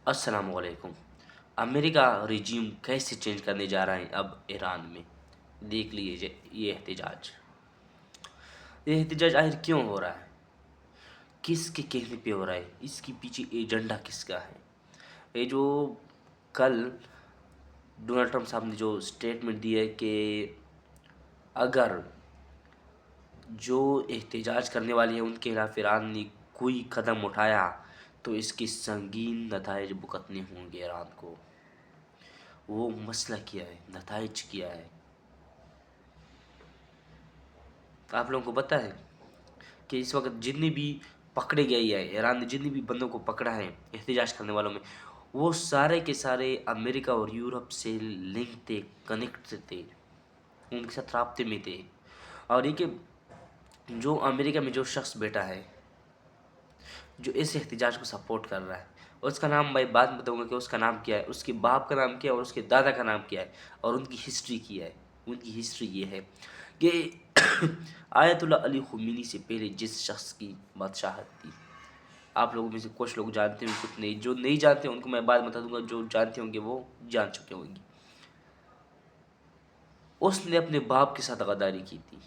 السلام علیکم۔ امریکہ رجیم کیسے چینج کرنے جا رہا ہے اب ایران میں؟ دیکھ لیجیے یہ احتجاج آخر کیوں ہو رہا ہے؟ کس کے کہنے پہ ہو رہا ہے؟ اس کے پیچھے ایجنڈا کس کا ہے؟ یہ جو کل ڈونلڈ ٹرمپ صاحب نے جو اسٹیٹمنٹ دی ہے کہ اگر جو احتجاج کرنے والے ہیں ان کے خلاف ایران نے کوئی قدم اٹھایا تو اس کے سنگین نتائج بھگتنے ہوں گے ایران کو۔ وہ مسئلہ کیا ہے، نتائج کیا ہے؟ آپ لوگوں کو پتہ ہے کہ اس وقت جتنے بھی پکڑے گئے ہیں، ایران نے جتنے بھی بندوں کو پکڑا ہے احتجاج کرنے والوں میں، وہ سارے کے سارے امریکہ اور یورپ سے لنک تھے، کنیکٹ تھے، ان کے ساتھ رابطے میں تھے۔ اور یہ کہ جو امریکہ میں جو شخص بیٹا ہے جو اس احتجاج کو سپورٹ کر رہا ہے، اس کا نام میں بعد میں بتاؤں گا کہ اس کا نام کیا ہے، اس کے باپ کا نام کیا ہے اور اس کے دادا کا نام کیا ہے اور ان کی ہسٹری کیا ہے۔ ان کی ہسٹری یہ ہے کہ آیت اللہ علی خمینی سے پہلے جس شخص کی بادشاہت تھی، آپ لوگوں میں سے کچھ لوگ جانتے ہیں، کچھ نہیں، جو نہیں جانتے ان کو میں بعد بتا دوں گا، جو جانتے ہوں گے وہ جان چکے ہوں گے۔ اس نے اپنے باپ کے ساتھ غداری کی تھی،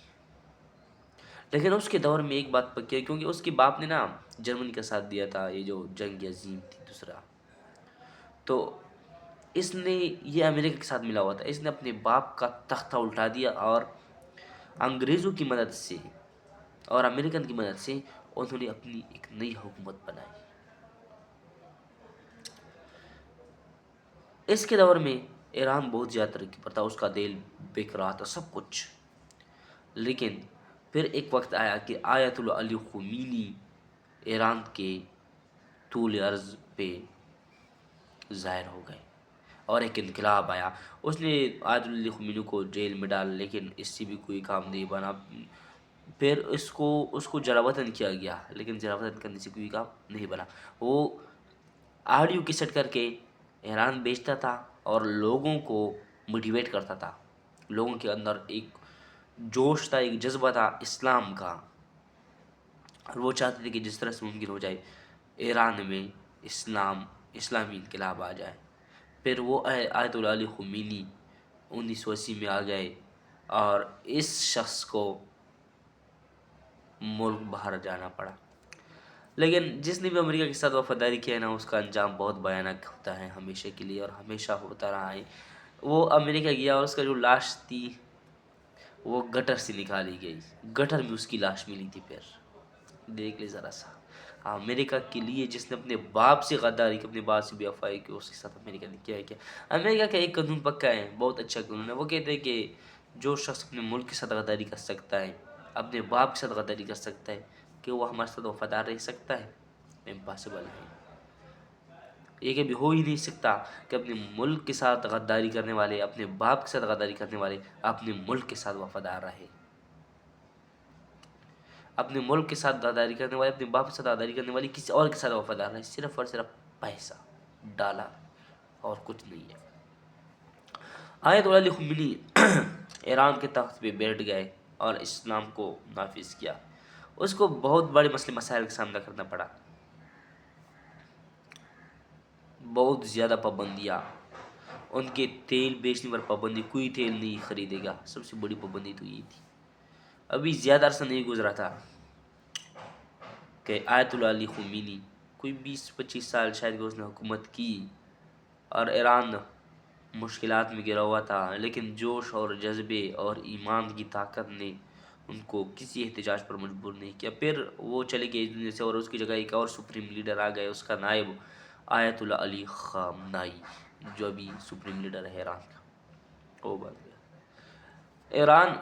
لیکن اس کے دور میں ایک بات پکی ہے، کیونکہ اس کے باپ نے نا جرمنی کا ساتھ دیا تھا، یہ جو جنگ عظیم تھی دوسرا، تو اس نے یہ امریکہ کے ساتھ ملا ہوا تھا، اس نے اپنے باپ کا تختہ الٹا دیا اور انگریزوں کی مدد سے اور امریکن کی مدد سے انہوں نے اپنی ایک نئی حکومت بنائی۔ اس کے دور میں ایران بہت زیادہ ترقی پر تھا، اس کا تیل بک رہا تھا، سب کچھ، لیکن پھر ایک وقت آیا کہ آیت اللہ علی خمینی ایران کے طول عرض پہ ظاہر ہو گئے اور ایک انقلاب آیا۔ اس نے آیت اللہ خمینی کو جیل میں ڈال، لیکن اس سے بھی کوئی کام نہیں بنا۔ پھر اس کو جلا وطن کیا گیا، لیکن جلا وطن کرنے سے کوئی کام نہیں بنا۔ وہ آڈیو کیسٹ کر کے ایران بیچتا تھا اور لوگوں کو موٹیویٹ کرتا تھا، لوگوں کے اندر ایک جوش تھا، ایک جذبہ تھا اسلام کا، اور وہ چاہتے تھے کہ جس طرح سے ممکن ہو جائے ایران میں اسلامی انقلاب آ جائے۔ پھر وہ آیت اللہ علی خمینی 1980 میں آ گئے اور اس شخص کو ملک باہر جانا پڑا، لیکن جس نے بھی امریکہ کے ساتھ وفاداری کیا ہے نا، اس کا انجام بہت بھیانک ہوتا ہے ہمیشہ کے لیے، اور ہمیشہ ہوتا رہا ہے۔ وہ امریکہ گیا اور اس کا جو لاش تھی وہ گٹر سے نکالی گئی، گٹر میں اس کی لاش ملی تھی۔ پھر دیکھ لے ذرا سا، امریکہ کے لیے جس نے اپنے باپ سے غداری کی، اپنے باپ سے بے وفائی کی، اس کے ساتھ امریکہ نے کیا ہے کیا۔ امریکہ کا ایک قانون پکا ہے، بہت اچھا قانون ہے، وہ کہتے ہیں کہ جو شخص اپنے ملک کے ساتھ غداری کر سکتا ہے، اپنے باپ کے ساتھ غداری کر سکتا ہے، کہ وہ ہمارے ساتھ وفادار رہ سکتا ہے؟ امپاسبل ہے، یہ کبھی ہو ہی نہیں سکتا کہ اپنے ملک کے ساتھ غداری کرنے والے، اپنے باپ کے ساتھ غداری کرنے والے اپنے ملک کے ساتھ وفادار رہے۔ اپنے ملک کے ساتھ غداری کرنے والے، اپنے باپ کے ساتھ غداری کرنے والے کسی اور کے ساتھ وفادار رہے، صرف اور صرف پیسہ، ڈالر، اور کچھ نہیں ہے۔ آیت اللہ علی خمینی ایران کے تخت پہ بیٹھ گئے اور اسلام کو نافذ کیا۔ اس کو بہت بڑے مسائل کا سامنا کرنا پڑا، بہت زیادہ پابندیاں، ان کے تیل بیچنے پر پابندی، کوئی تیل نہیں خریدے گا، سب سے بڑی پابندی تو یہ تھی۔ ابھی زیادہ عرصہ نہیں گزرا تھا کہ آیت اللہ علی خمینی کوئی 20-25 سال شاید کہ اس نے حکومت کی اور ایران مشکلات میں گرا ہوا تھا، لیکن جوش اور جذبے اور ایمان کی طاقت نے ان کو کسی احتجاج پر مجبور نہیں کیا۔ پھر وہ چلے گئے اس دنیا سے اور اس کی جگہ ایک اور سپریم لیڈر آ گئے، اس کا نائب آیت اللہ علی خامنائی، جو ابھی سپریم لیڈر ہے ایران کا، وہ بن گیا۔ ایران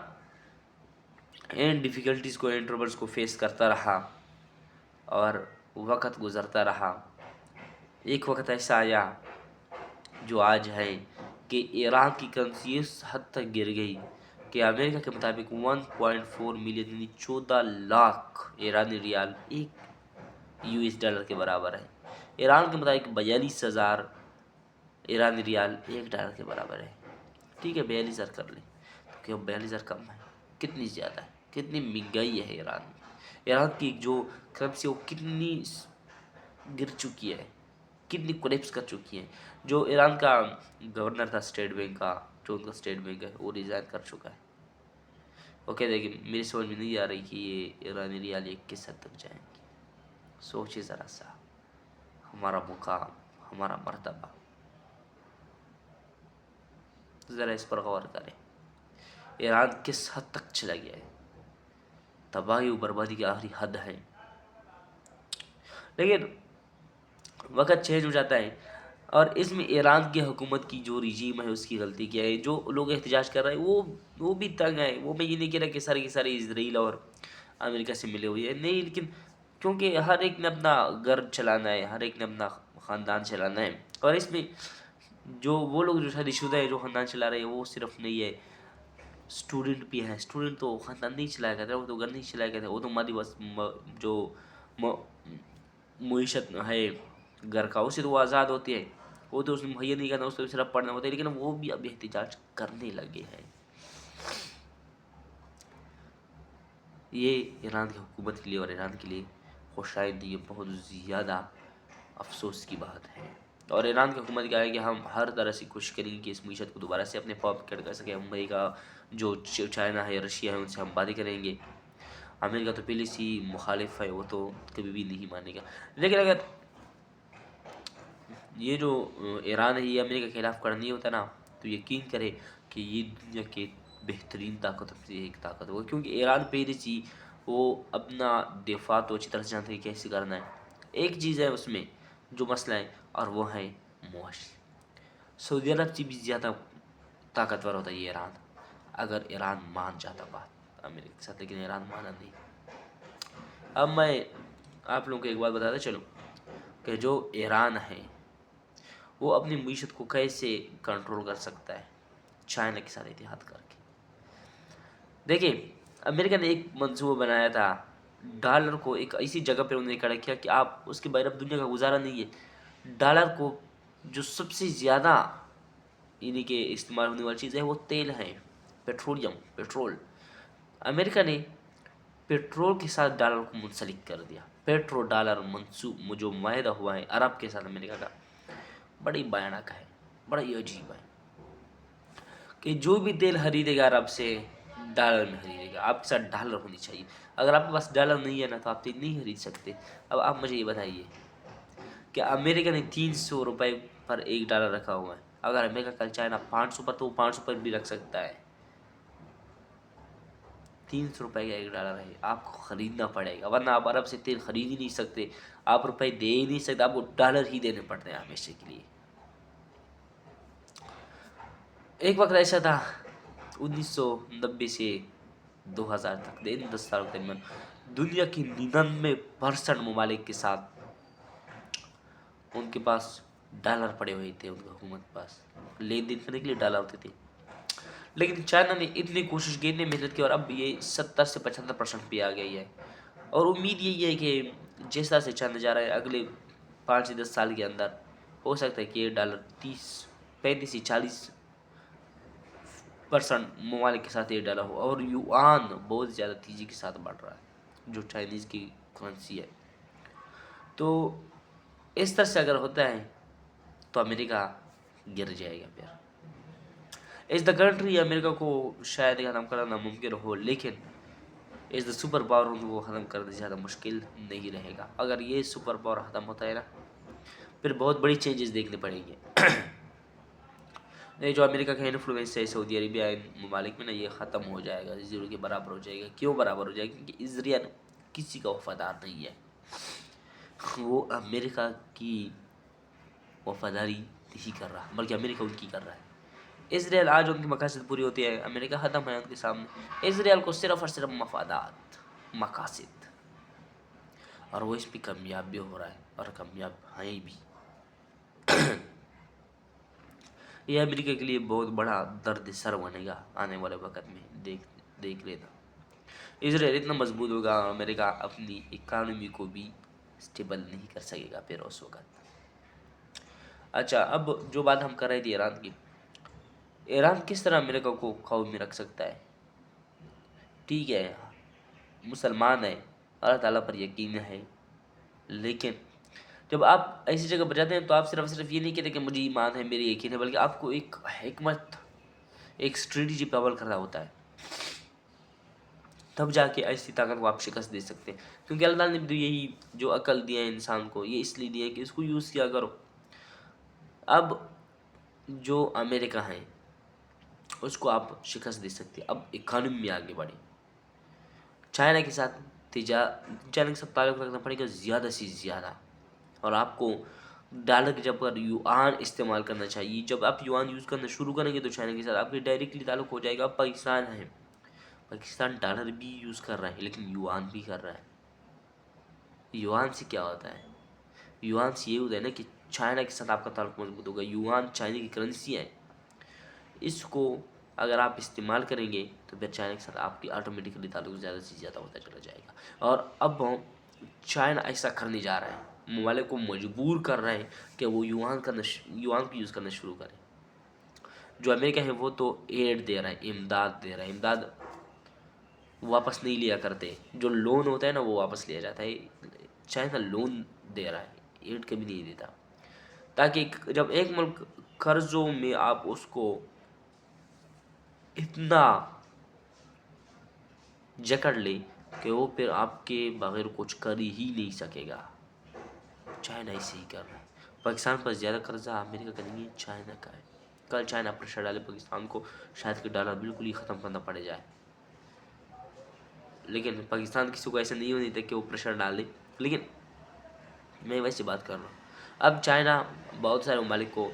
ان ڈیفیکلٹیز کو، ان ٹربلز کو فیس کرتا رہا اور وقت گزرتا رہا۔ ایک وقت ایسا آیا جو آج ہے کہ ایران کی کرنسی اس حد تک گر گئی کہ امریکہ کے مطابق 1.4 ملین یعنی 14 لاکھ ایرانی ریال ایک US ڈالر کے برابر ہے۔ ایران کے مطابق 42,000 ایرانی ریال $1 کے برابر ہے۔ ٹھیک ہے، 42,000 کر لیں، کیوں 42,000 کم ہے؟ کتنی زیادہ ہے، کتنی مہنگائی ہے ایران میں۔ ایران کی جو کرنسی وہ کتنی گر چکی ہے۔ کتنی کولیپس کر چکی ہیں. جو ایران کا گورنر تھا اسٹیٹ بینک کا، جو ان کا اسٹیٹ بینک ہے، وہ ریزائن کر چکا ہے. وہ کہتے ہیں کہ میری سمجھ میں نہیں آ رہی کہ یہ ایرانی ریال یہ کس حد تک جائیں گی. سوچے ذرا سا، ہمارا مقام، ہمارا مرتبہ، ذرا اس پر غور کریں. ایران کس حد تک چلا گیا ہے، تباہی و بربادی کی آخری حد ہے. لیکن وقت چینج ہو جاتا ہے، اور اس میں ایران کی حکومت کی جو رجیم ہے اس کی غلطی کیا ہے. جو لوگ احتجاج کر رہے ہیں وہ بھی تنگ ہیں. وہ میں یہ نہیں کہہ رہا کہ سارے کے سارے اسرائیل اور امریکہ سے ملے ہوئے ہیں، نہیں، لیکن کیونکہ ہر ایک نے اپنا گھر چلانا ہے، ہر ایک نے اپنا خاندان چلانا ہے. اور اس میں جو وہ لوگ جو شادی شدہ ہے، جو خاندان چلا رہے ہیں، وہ صرف نہیں ہے، اسٹوڈنٹ بھی ہیں. اسٹوڈنٹ تو خاندان نہیں چلایا کرتے، وہ تو گھر نہیں چلایا کرتے، وہ تو مادی بس جو معیشت ہے گھر کا، اسے تو وہ آزاد ہوتی ہے، وہ تو اس میں مہیا نہیں کرنا، اس کو صرف پڑھنا ہوتا ہے. لیکن وہ بھی اب احتجاج کرنے لگے ہیں. یہ ایران کی حکومت کے لیے اور ایران کے لیے خوشائند یہ بہت زیادہ افسوس کی بات ہے. اور ایران کی حکومت کیا ہے کہ ہم ہر طرح سے کوشش کریں گے کہ اس معیشت کو دوبارہ سے اپنے پاپٹ کر سکیں. امریکہ، جو چائنا ہے، رشیا ہے، ان سے ہم باتیں کریں گے. امریکہ تو پہلے سے مخالف ہے، وہ تو کبھی بھی نہیں مانے گا. لیکن اگر یہ جو ایران ہے یہ امریکہ کے خلاف کرنی ہوتا نا، تو یقین کرے کہ یہ دنیا کے بہترین طاقتوں سے ایک طاقت ہوگا. کیونکہ ایران پہلے سے وہ اپنا دفاع تو اچھی طرح سے جانتے ہیں کیسے کرنا ہے. ایک چیز ہے اس میں جو مسئلہ ہے، اور وہ ہے معاشی. سعودی عرب سے بھی زیادہ طاقتور ہوتا ہے یہ ایران، اگر ایران مان جاتا بات امریکہ کے ساتھ. لیکن ایران مانا نہیں. اب میں آپ لوگوں کو ایک بات بتاتا چلوں کہ جو ایران ہے وہ اپنی معیشت کو کیسے کنٹرول کر سکتا ہے، چائنا کے ساتھ اتحاد کر کے. دیکھیں، امریکہ نے ایک منصوبہ بنایا تھا، ڈالر کو ایک ایسی جگہ پہ انہوں نے کھڑا کیا کہ آپ اس کے بغیر اب دنیا کا گزارا نہیں ہے. ڈالر کو جو سب سے زیادہ یعنی کہ استعمال ہونے والی چیز ہے وہ تیل ہے، پیٹرول. امریکہ نے پیٹرول کے ساتھ ڈالر کو منسلک کر دیا. پیٹرو ڈالر منصوب جو معاہدہ ہوا ہے عرب کے ساتھ امریکہ کا، بڑی بھیانک ہے، بڑا ہی عجیب ہے کہ جو بھی تیل خریدے گا عرب سے ڈالر میں خریدے گا. آپ کے ساتھ ڈالر ہونی چاہیے. اگر آپ کے پاس ڈالر نہیں ہے نا تو آپ تیل نہیں خرید سکتے. اب آپ مجھے یہ بتائیے کہ امریکہ نے 300 روپے پر ایک ڈالر رکھا ہوا ہے. اگر امریکہ کل چاہے نا 500 پر، تو وہ 500 پر بھی رکھ سکتا ہے. 300 روپے کا ایک ڈالر ہے، آپ کو خریدنا پڑے گا، ورنہ آپ عرب سے تیل خرید ہی نہیں سکتے. آپ روپے دے ہی نہیں سکتے، آپ کو ڈالر ہی دینے پڑتے ہیں ہمیشہ کے لیے. ایک وقت ایسا تھا 1990 سے 2000 تک، 10 سال کے درمیان دنیا کی 99% ممالک کے ساتھ ان کے پاس ڈالر پڑے ہوئے تھے. ان کی حکومت کے پاس لین دین کرنے کے لیے ڈالر ہوتے تھے. لیکن چائنا نے اتنی کوشش کی، اتنی محنت کی، اور اب یہ 70 سے 75% پہ آ گئی ہے. اور امید یہی ہے کہ جیسا سے چاند جا رہا ہے اگلے 5 سے 10 سال کے اندر ہو سکتا ہے کہ یہ ڈالر 35 سے 40% ممالک کے ساتھ یہ ڈالا ہو. اور یوان بہت زیادہ تیزی کے ساتھ بڑھ رہا ہے، جو چائنیز کی کرنسی ہے. تو اس طرح سے اگر ہوتا ہے تو امریکہ گر جائے گا. پھر از دا کنٹری، امریکہ کو شاید ختم کرنا ممکن ہو، لیکن از دا سپر پاور ان کو ختم کرنا زیادہ مشکل نہیں رہے گا. اگر یہ سپر پاور ختم ہوتا ہے نا، پھر بہت بڑی چینجز دیکھنے پڑیں گے. یہ جو امریکہ کا انفلوئنس ہے سعودی عربیہ ان ممالک میں نا، یہ ختم ہو جائے گا، زیرو کے برابر ہو جائے گا. کیوں برابر ہو جائے گا؟ کیونکہ اسرائیل کسی کا وفادار نہیں ہے. وہ امریکہ کی وفاداری نہیں کر رہا، بلکہ امریکہ ان کی کر رہا ہے. اسرائیل آج ان کی مقاصد پوری ہوتی ہے، امریکہ ختم ہے ان کے سامنے. اسرائیل کو صرف اور صرف مفادات، مقاصد، اور وہ اس پہ کامیاب بھی ہو رہا ہے، اور کامیاب ہیں بھی. یہ امریکہ کے لیے بہت بڑا درد سر بنے گا آنے والے وقت میں. دیکھ لینا، اسرائیل اتنا مضبوط ہوگا، امریکہ اپنی اکانومی کو بھی اسٹیبل نہیں کر سکے گا پھر اس وقت. اچھا، اب جو بات ہم کر رہے تھے ایران کی، ایران کس طرح امریکہ کو قابو میں رکھ سکتا ہے؟ ٹھیک ہے، مسلمان ہے، اللہ تعالیٰ پر یقین ہے، لیکن جب آپ ایسی جگہ پر جاتے ہیں تو آپ صرف یہ نہیں کہتے کہ مجھے ایمان ہے، میری یقین ہے، بلکہ آپ کو ایک حکمت، ایک اسٹریٹجی پہ عمل کرنا ہوتا ہے، تب جا کے ایسی طاقت کو آپ شکست دے سکتے ہیں. کیونکہ اللہ تعالیٰ نے بھی یہی جو عقل دیا ہے انسان کو، یہ اس لیے دیا ہے کہ اس کو یوز کیا کرو. اب جو امریکہ ہے اس کو آپ شکست دے سکتے. اب اکانومی میں آگے بڑھے، چائنا کے ساتھ چائنا کے ساتھ تعلق رکھنا پڑے گا زیادہ سے زیادہ. اور آپ کو ڈالر کی جب یوان استعمال کرنا چاہیے. جب آپ یوان یوز کرنا شروع کریں گے تو چائنا کے ساتھ آپ کے ڈائریکٹلی تعلق ہو جائے گا. پاکستان ہے، پاکستان ڈالر بھی یوز کر رہا ہے لیکن یوان بھی کر رہا ہے. یوان سے کیا ہوتا ہے؟ یوان سے یہ ہوتا ہے نا کہ چائنا کے ساتھ آپ کا تعلق مضبوط ہوگا. یوان چائنا کی کرنسی ہے، اس کو اگر آپ استعمال کریں گے تو پھر چائنا کے ساتھ آپ کی آٹومیٹکلی تعلق زیادہ سے زیادہ ہوتا چلا جائے گا. اور اب چائنا ایسا کرنے جا رہا ہے، ممالک کو مجبور کر رہے ہیں کہ وہ یوان کو یوز کرنا شروع کریں. جو امریکہ ہے وہ تو ایڈ دے رہا ہے، امداد دے رہا ہے. امداد واپس نہیں لیا کرتے، جو لون ہوتا ہے نا وہ واپس لیا جاتا ہے. چائنا لون دے رہا ہے، ایڈ کبھی نہیں دیتا. تاکہ جب ایک ملک قرضوں میں آپ اس کو اتنا جکڑ لے کہ وہ پھر آپ کے بغیر کچھ کر ہی نہیں سکے گا. چائنا ایسے ہی کر رہا ہے. پاکستان پر زیادہ قرضہ امریکہ کا نہیں ہے، چائنا کا ہے. کل چائنا پریشر ڈالے پاکستان کو، شاید کہ ڈالر بالکل ہی ختم کرنا پڑ جائے. لیکن پاکستان کسی کو ایسا نہیں ہونے دیتا کہ وہ پریشر ڈالے. لیکن میں ویسے بات کر رہا ہوں. اب چائنا بہت سارے ممالک کو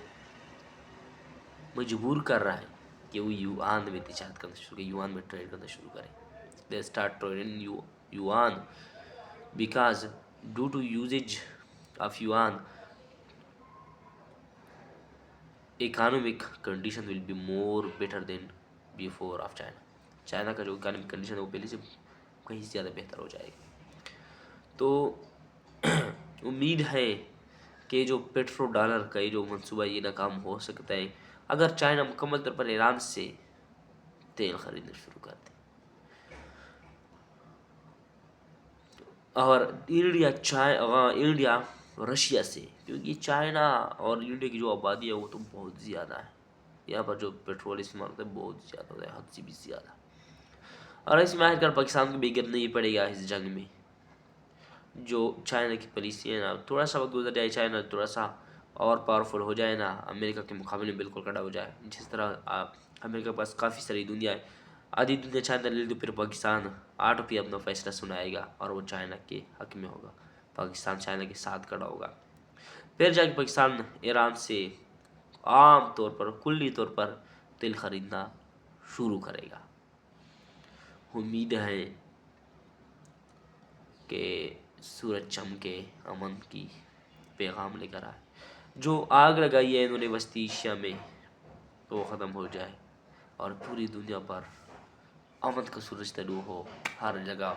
مجبور کر رہا ہے کہ وہ یوان میں تجارت کرنا شروع کرے، یوان میں ٹریڈ کرنا شروع کرے. They start trading yuan because due to usage of yuan, economic condition will be more better than before of China. China کا جو اکانومک کنڈیشن ہے وہ پہلے سے کہیں زیادہ بہتر ہو جائے گا. تو امید ہے کہ جو پیٹرو ڈالر کا یہ جو منصوبہ یہ ناکام ہو سکتا ہے اگر چائنا مکمل طور پر ایران سے تیل خریدنا شروع کر دے. اور انڈیا رشیا سے، کیونکہ چائنا اور انڈیا کی جو آبادی ہے وہ تو بہت زیادہ ہے. یہاں پر جو پیٹرول استعمال ہوتا ہے بہت زیادہ ہوتا ہے، حد سے بھی زیادہ. اور اس میں آج کل پاکستان کو بھی گرنا ہی پڑے گا اس جنگ میں. جو چائنا کی پالیسی ہے نا، تھوڑا سا وقت گزر جائے، چائنا تھوڑا سا اور پاورفل ہو جائے نا، امریکہ کے مقابلے میں بالکل کھڑا ہو جائے. جس طرح امریکہ کے پاس کافی ساری دنیا ہے، آدھی دنیا چائنا لے لی تو پھر پاکستان آٹو پہ اپنا فیصلہ سنائے گا اور وہ چائنا کے حق میں ہوگا. پاکستان چائنا کے ساتھ کھڑا ہوگا. پھر جا کے پاکستان ایران سے عام طور پر، کلی طور پر تیل خریدنا شروع کرے گا. امید ہے کہ سورج چمکے، امن کی پیغام لے کر آئے. جو آگ لگائی ہے انہوں نے وسطی ایشیا میں وہ ختم ہو جائے اور پوری دنیا پر امن کا سورج طلوع ہو. ہر جگہ،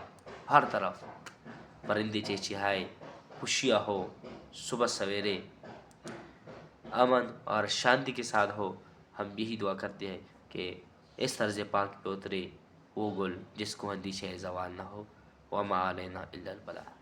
ہر طرف پرندے چہچہائے، خوشیاں ہو، صبح سویرے امن اور شانتی کے ساتھ ہو. ہم یہی دعا کرتے ہیں کہ اس طرز پاک پہ اترے وہ گل جس کو اندیشہ زوال نہ ہو. وما علینا الا البلاغ.